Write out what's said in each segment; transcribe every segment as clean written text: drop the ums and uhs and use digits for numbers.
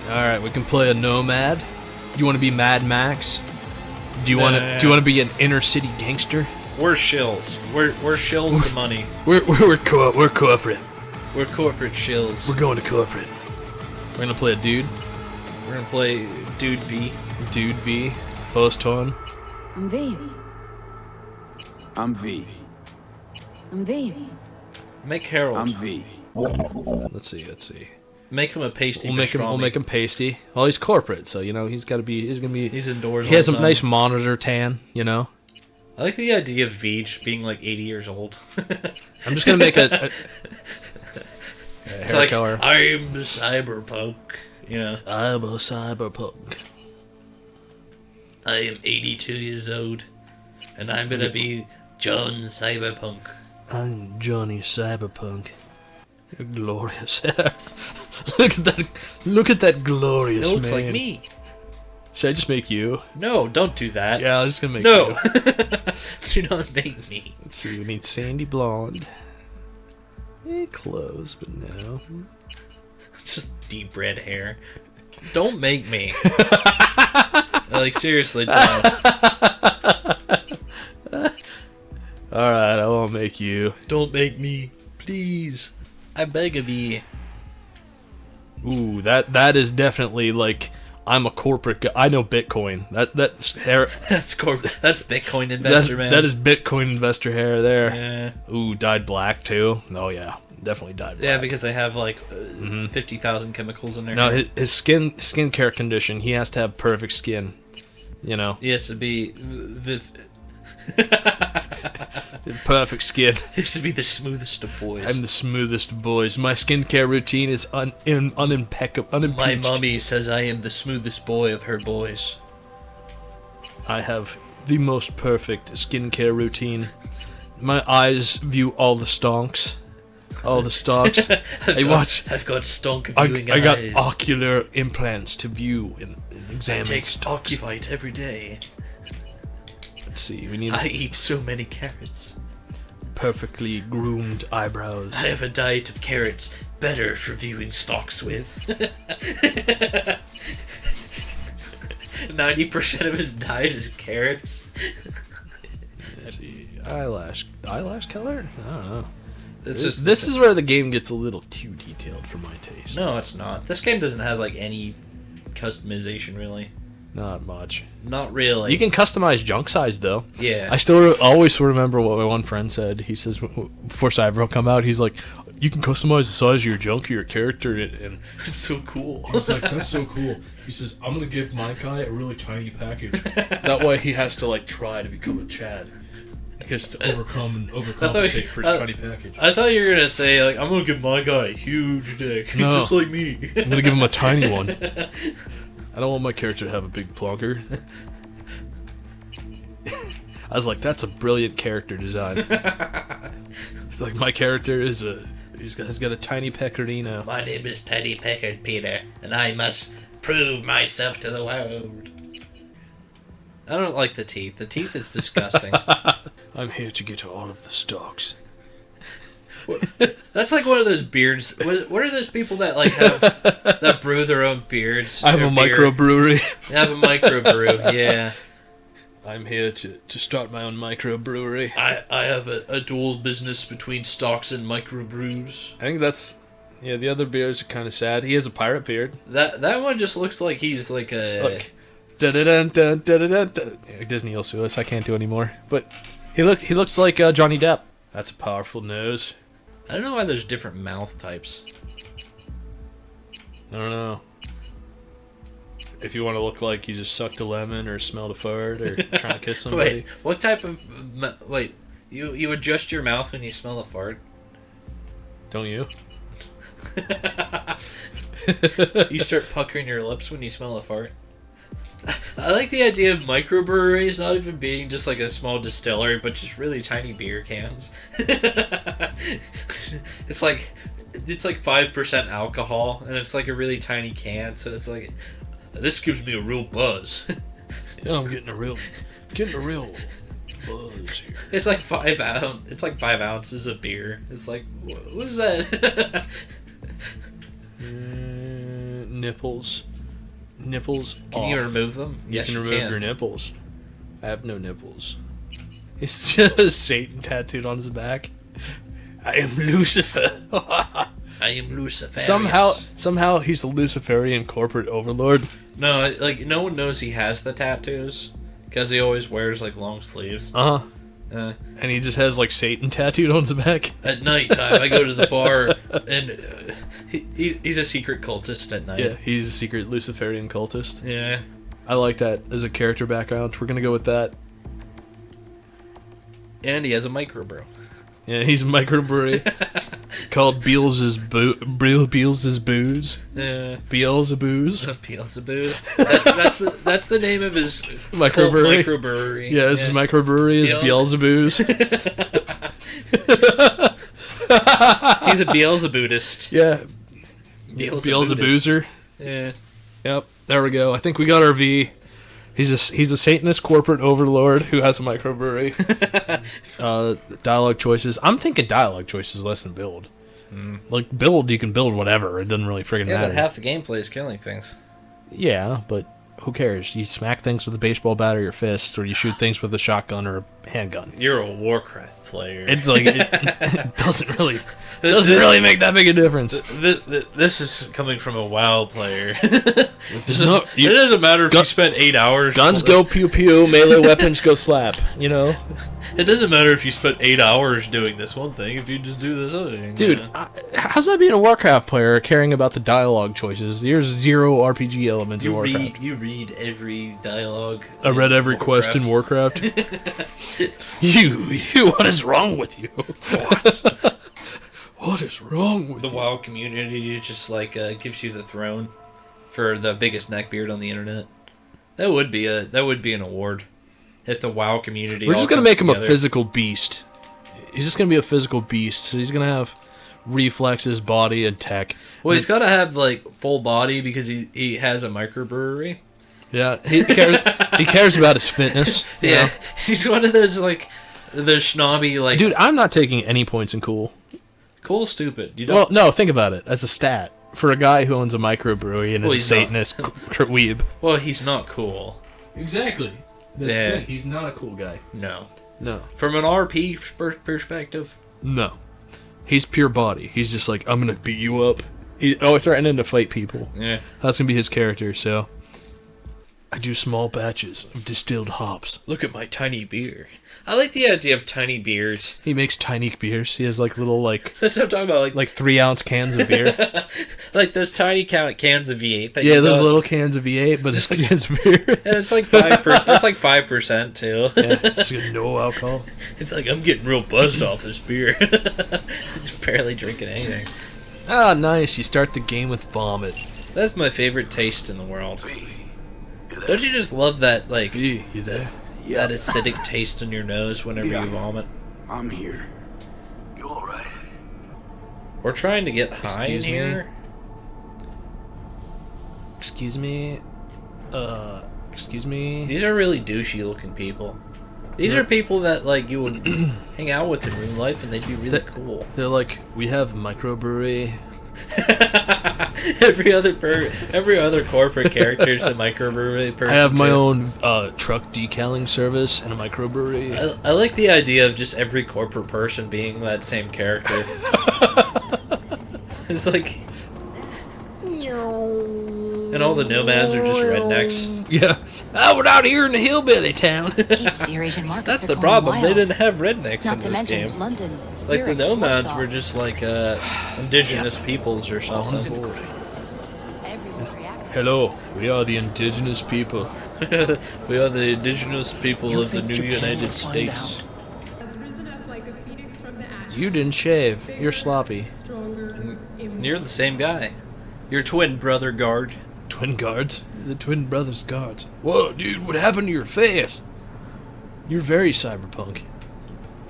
Alright, we can play a nomad. Do you want to be Mad Max? Do you want to be an inner city gangster? We're shills. We're shills to money. We're corporate. We're corporate shills. We're going to corporate. We're gonna play a dude. We're gonna play Dude V. Dude V. Post tone. I'm V. I'm V. I'm V. Make Harold. I'm V. Let's see. Make him a pasty. We'll make him pasty. Well, he's corporate, so he's gonna be. He's indoors. He has a nice monitor tan. I like the idea of Veach being like 80 years old. I'm just gonna make a it's hair like color. I'm Cyberpunk. I'm a cyberpunk. I am 82 years old, and I'm gonna be John Cyberpunk. I'm Johnny Cyberpunk. You're glorious hair. Look at that glorious man. It looks like me. Should I just make you? No, don't do that. Yeah, I'm just gonna make no. you. Do not make me. Let's see, we need sandy blonde. Close, but no. Just deep red hair. Don't make me. Like, seriously, don't. Alright, I won't make you. Don't make me. Please. I beg of you. Ooh, that is definitely like I'm a corporate guy. I know Bitcoin. That's hair. That's Bitcoin investor, man. That is Bitcoin investor hair there. Yeah. Ooh, dyed black too. Oh yeah, definitely dyed black. Yeah, because they have like 50,000 chemicals in there. No, his skincare condition. He has to have perfect skin. He has to be the perfect skin. He has to be the smoothest of boys. I'm the smoothest of boys. My skincare routine is unimpeccable. My mommy says I am the smoothest boy of her boys. I have the most perfect skincare routine. My eyes view all the stonks. All the stonks. I've got stonk viewing eyes. I got ocular implants to view and examine. I take stonks. Ocuvite every day. Let's see. I eat so many carrots. Perfectly groomed eyebrows. I have a diet of carrots, better for viewing stocks with. 90% of his diet is carrots. Let's see. Eyelash color? I don't know. This is where the game gets a little too detailed for my taste. No, it's not. This game doesn't have like any customization really. Not much. Not really. You can customize junk size though. Yeah. I still always remember what my one friend said. He says before Cyberpunk come out, he's like, you can customize the size of your junk, your character, and it's so cool. He's like, that's so cool. He says, I'm gonna give my guy a really tiny package. That way he has to like try to become a Chad. He has to overcome and overcompensate for his tiny package. I thought you were gonna say like, I'm gonna give my guy a huge dick, just like me. I'm gonna give him a tiny one. I don't want my character to have a big plonker. I was like, that's a brilliant character design. It's like my character is he's got a tiny pecorino. My name is Teddy Peckard Peter, and I must prove myself to the world. I don't like the teeth. The teeth is disgusting. I'm here to get all of the stocks. That's like one of those beards. What are those people that like have that brew their own beards? I have a microbrewery. I have a microbrew. Yeah. I'm here to start my own microbrewery. I have a dual business between stocks and microbrews. I think that's the other beards are kind of sad. He has a pirate beard. That one just looks like he's like a look. Disney will sue us. I can't do anymore. But he looks like Johnny Depp. That's a powerful nose. I don't know why there's different mouth types. I don't know. If you want to look like you just sucked a lemon or smelled a fart or trying to kiss somebody. Wait, what type of... Wait, you adjust your mouth when you smell a fart? Don't you? You start puckering your lips when you smell a fart? I like the idea of microbreweries not even being just like a small distillery, but just really tiny beer cans. It's like 5% alcohol, and it's like a really tiny can, so it's like, this gives me a real buzz. Yeah, I'm getting a real buzz here. It's like 5 ounces of beer. It's like, what is that? Nipples. nipples Can off. you remove them? You Yes, can you remove can. your nipples. I have no nipples. It's just Satan tattooed on his back. I am Lucifer. I am Lucifer. Somehow he's a Luciferian corporate overlord. No, like no one knows he has the tattoos because he always wears like long sleeves. And he just has like Satan tattooed on his back. At nighttime, I go to the bar, and he's a secret cultist at night. Yeah, he's a secret Luciferian cultist. Yeah. I like that as a character background. We're gonna go with that. And he has a microbrew. Yeah, he's a microbrewery called Beelz's Booze. Yeah. Beelzebooze. Beelzebub. That's the name of his Microbrewery. Microbrewery. Yeah, his microbrewery is Beelzebooze. He's a Beelzebudist. Yeah. Beelzebudist. Beelzeboozer. Yeah. Yep. There we go. I think we got our V. He's a Satanist corporate overlord who has a microbrewery. Dialogue choices. I'm thinking dialogue choices less than build. Like build, you can build whatever. It doesn't really friggin' Yeah, matter. but half the gameplay is killing things. Yeah, but who cares? You smack things with a baseball bat or your fist, or you shoot things with a shotgun or a handgun. You're a Warcraft player. It's like it doesn't really make that big a difference. This is coming from a WoW player. It doesn't matter if you spent 8 hours. Guns go pew pew, melee weapons go slap. You know, It doesn't matter if you spent 8 hours doing this one thing. If you just do this other thing, dude. How's that being a Warcraft player caring about the dialogue choices? There's zero RPG elements in Warcraft. You read every dialogue. I read every quest in Warcraft. You, what is wrong with you? What is wrong with The you? WoW community just like gives you the throne for the biggest neckbeard on the internet. That would be an award. If the WoW community, We're all just gonna comes make him together. a physical beast. He's just gonna be a physical beast. So he's gonna have reflexes, body, and tech. Well, he's got to have like full body because he has a microbrewery. Yeah, he cares. He cares about his fitness. you know? He's one of those like the snobby like. Dude, I'm not taking any points in cool. Cool, stupid. You don't. Well, no, think about it as a stat for a guy who owns a microbrewery and is a he's not. Satanist weeb. Well, he's not cool. Exactly. That's Yeah. the thing. He's not a cool guy. No. No. From an RP perspective. No. He's pure body. He's just like, I'm gonna beat you up. He's always threatening to fight people. Yeah. That's gonna be his character, so. I do small batches of distilled hops. Look at my tiny beer. I like the idea of tiny beers. He makes tiny beers. He has like little That's what I'm talking about. like 3-ounce cans of beer. Like those tiny cans of V8. That Yeah, you those got. little cans of V8, but it's cans of beer. And it's like 5%. It's like 5% too. Yeah, it's no alcohol. It's like I'm getting real buzzed off this beer. Just barely drinking anything. Ah, nice. You start the game with vomit. That's my favorite taste in the world. Don't you just love that like V, you there? that acidic taste in your nose whenever you vomit? I'm here. You alright? We're trying to get high Excuse in me? here. Excuse me? Excuse me? These are really douchey looking people. These are people that like you would hang out with in real life and they'd be really cool. They're like, we have microbrewery. every other corporate character is a microbrewery person. I have my too. own truck decaling service and a microbrewery. I like the idea of just every corporate person being that same character. It's like, and all the nomads are just rednecks. Yeah. Oh, we're out here in the hillbilly town. Jesus, the Eurasian markets That's are the going problem. wild. They didn't have rednecks Not in to this mention game. London, Like the Zurich, nomads Warsaw. were just like indigenous peoples or something. Everyone's reacting. Hello, we are the indigenous people. We are the indigenous people of the new Japan United will find States. has risen up like a phoenix from the ashes. You didn't shave. You're sloppy. Stronger. You're the same guy. Your twin brother guard. Twin guards? The twin brothers guards. Whoa, dude, what happened to your face? You're very cyberpunk.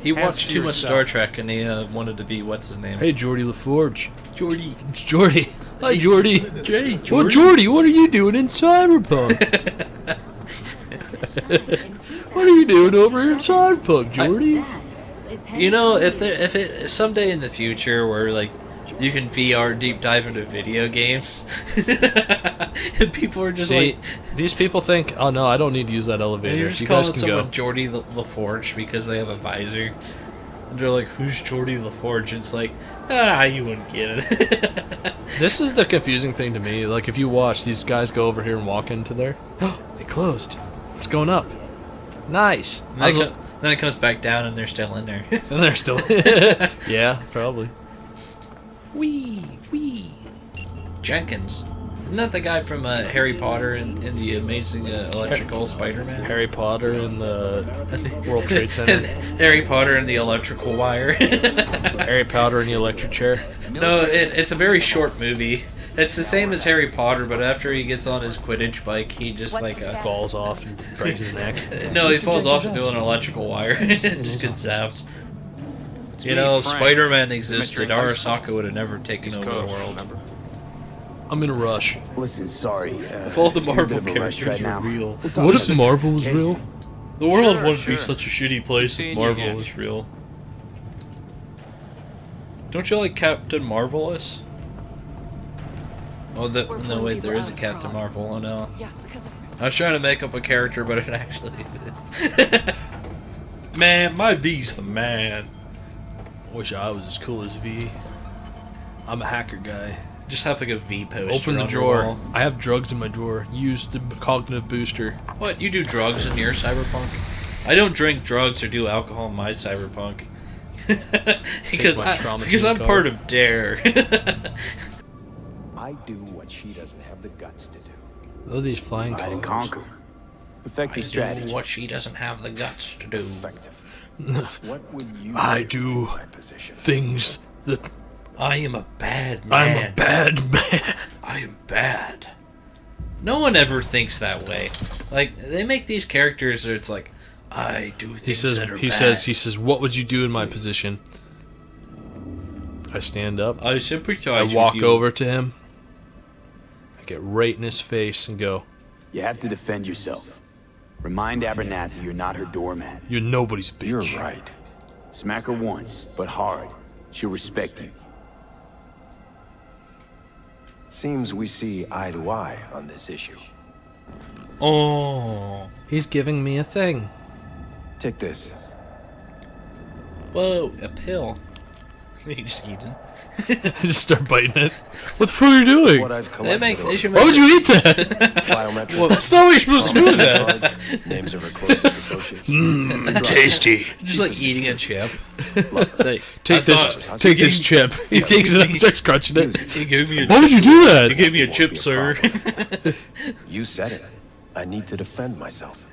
He watched too much Star Trek and he wanted to be what's his name? Hey, Geordie LaForge. Jordy. It's Geordie. Hi, Geordie. Jay. Well, Geordie, what are you doing in Cyberpunk? What are you doing over here in Cyberpunk, Geordie? You know, if someday in the future where like You can VR deep dive into video games. And people are just See, like... these people think, oh no, I don't need to use that And elevator. you're just You calling guys can someone go. Geordie LaForge because they have a visor. And they're like, who's Geordie LaForge? It's like, you wouldn't get it. This is the confusing thing to me. Like, if you watch, these guys go over here and walk into there. Oh, they closed. It's going up. Nice. And then it comes back down and they're still in there. And they're still... Yeah, probably. Wee. Jenkins. Isn't that the guy from Harry Potter and the Amazing Electrical Spider-Man? Harry Potter in the World Trade Center. Harry Potter and the Electrical Wire. Harry Potter in the electric chair. No, it's a very short movie. It's the same as Harry Potter, but after he gets on his Quidditch bike, he just Falls off and breaks his neck. No, he falls off into an electrical wire and just gets zapped. You know, if Spider-Man existed, Arasaka would have never taken over the world. I'm in a rush. Listen, sorry. If all the Marvel bit of a rush characters right were now. real, What if Marvel was real? the world wouldn't be such a shitty place if Marvel was real. Don't you like Captain Marvelous? Oh, no, wait, there is a Captain Marvel. Oh no. Yeah, because of I was trying to make up a character, but it actually exists. Man, my V's the man. Wish I was as cool as V. I'm a hacker guy. Just have like a V poster. Open the on your drawer. wall. I have drugs in my drawer. Use the cognitive booster. What? You do drugs in your Cyberpunk? I don't drink drugs or do alcohol in my Cyberpunk. because I'm card. part of Dare. I do what she doesn't have the guts to do. Oh, these flying Divide and cars. conquer. Effective I strategy. do what she doesn't have the guts to do. Effective. What would you I do do in my position? things that I am a bad man. I'm a bad man. I am bad. No one ever thinks that way. Like, they make these characters where it's like, I do things that are bad. He says, what would you do in my position? I stand up. I I sympathize walk with you. over to him. I get right in his face and go, You have to defend yourself. Remind Abernathy you're not her doormat. you're nobody's bitch. You're right. Smack her once, but hard. She'll respect you. Seems we see eye to eye on this issue. Oh. He's giving me a thing. Take this. Whoa, a pill. You just eat it. Just start biting it. What the fuck are you doing? What I've They collected. make. They should Why would make you eat that? Biometric. That's not what you're supposed to do with that. Names of her closest associates. Tasty. just like eating a chip. It's like, Take this chip. He takes it up and starts crunching it. He gave me a. Why would you do He that? gave me a Won't chip, be a sir. You said it. I need to defend myself.